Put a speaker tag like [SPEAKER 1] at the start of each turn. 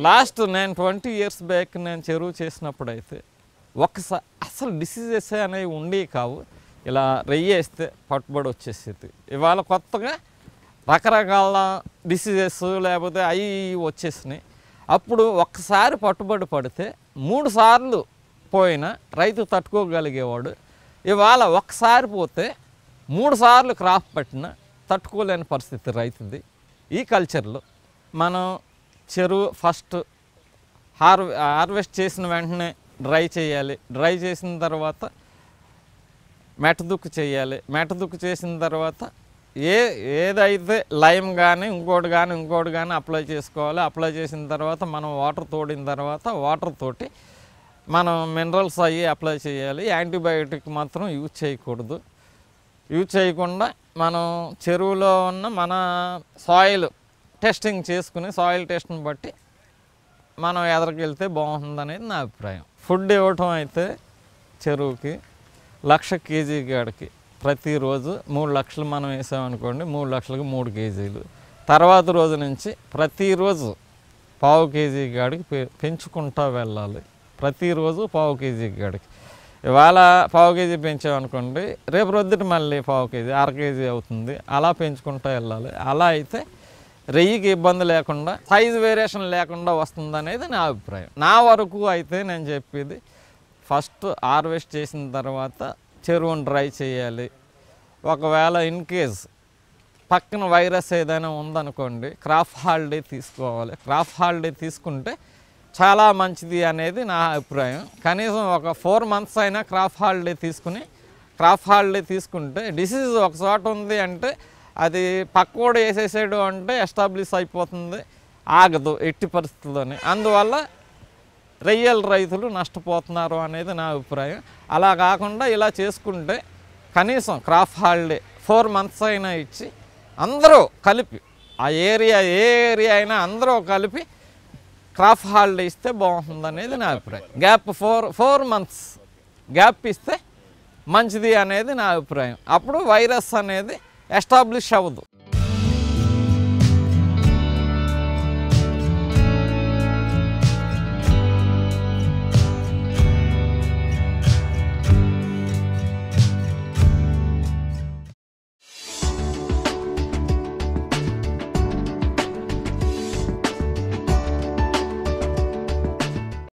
[SPEAKER 1] Last నేను 20 years back నేను చెరువు చేసినప్పుడు అయితే ఒక్కసారి అసలు డిసీజెస్ అనేవి ఉండేవి కావు. ఇలా రెయ్యేస్తే పట్టుబడి వచ్చేసేది. ఇవాళ కొత్తగా రకరకాల డిసీజెస్ లేకపోతే అవి వచ్చేసినాయి. అప్పుడు ఒక్కసారి పట్టుబడి పడితే 3 సార్లు పోయినా రైతు తట్టుకోగలిగేవాడు. ఇవాళ ఒక్కసారి పోతే 3 సార్లు క్రాప్ పట్టినా తట్టుకోలేని పరిస్థితి రైతుది. ఈ కల్చర్లో మనం చెరువు ఫస్ట్ హార్వెస్ట్ చేసిన వెంటనే డ్రై చేయాలి. డ్రై చేసిన తర్వాత మెట్టదుక్కు చేయాలి. మెట్టదుక్కు చేసిన తర్వాత ఏదైతే లైమ్ కానీ ఇంకోటి కానీ అప్లై చేసుకోవాలి. అప్లై చేసిన తర్వాత మనం వాటర్ తోడిన తర్వాత వాటర్ తోటి మనం మినరల్స్ అవి అప్లై చేయాలి. యాంటీబయాటిక్ మాత్రం యూజ్ చేయకూడదు. యూజ్ చేయకుండా మనం చెరువులో ఉన్న మన సాయిల్ టెస్టింగ్ చేసుకుని సాయిల్ టెస్ట్ని బట్టి మనం ఎదరికెళ్తే బాగుంటుందనేది నా అభిప్రాయం. ఫుడ్ ఇవ్వటం అయితే చెరువుకి 1,00,000 కేజీ కాడికి ప్రతిరోజు 3 లక్షలు మనం వేసామనుకోండి, 3 లక్షలకు 3 కేజీలు. తర్వాత రోజు నుంచి ప్రతిరోజు 1/2 కేజీ కాడికి పెంచుకుంటూ వెళ్ళాలి. ప్రతిరోజు 1/2 కేజీ కాడికి. ఇవాళ 1/2 కేజీ పెంచామనుకోండి, రేపు రొద్దుట మళ్ళీ 1/2 కేజీ 1/2 కేజీ అవుతుంది. అలా పెంచుకుంటూ వెళ్ళాలి. అలా అయితే రెయ్యికి ఇబ్బంది లేకుండా సైజు వేరియేషన్ లేకుండా వస్తుందనేది నా అభిప్రాయం. నా వరకు అయితే నేను చెప్పేది ఫస్ట్ హార్వెస్ట్ చేసిన తర్వాత చెరువును డ్రై చేయాలి. ఒకవేళ ఇన్ కేస్ పక్కన వైరస్ ఏదైనా ఉందనుకోండి, క్రాప్ హాలిడే తీసుకోవాలి. క్రాప్ హాలిడే తీసుకుంటే చాలా మంచిది అనేది నా అభిప్రాయం. కనీసం ఒక 4 months అయినా క్రాప్ హాలిడే తీసుకుంటే డిసీజ్ ఒక చోట ఉంది అంటే అది పక్కోడు వేసేసాడు అంటే ఎస్టాబ్లిష్ అయిపోతుంది, ఆగదు ఎట్టి పరిస్థితుల్లోనే. అందువల్ల రొయ్యల రైతులు నష్టపోతున్నారు అనేది నా అభిప్రాయం. అలా కాకుండా ఇలా చేసుకుంటే కనీసం క్రాప్ హాలిడే 4 months అయినా ఇచ్చి అందరూ కలిపి ఆ ఏరియా ఏ ఏరియా అయినా అందరూ కలిపి క్రాప్ హాలిడే ఇస్తే బాగుంటుందనేది నా అభిప్రాయం. గ్యాప్ 4 months గ్యాప్ ఇస్తే మంచిది అనేది నా అభిప్రాయం. అప్పుడు వైరస్ అనేది ఎస్టాబ్లిష్ అవ్వదు.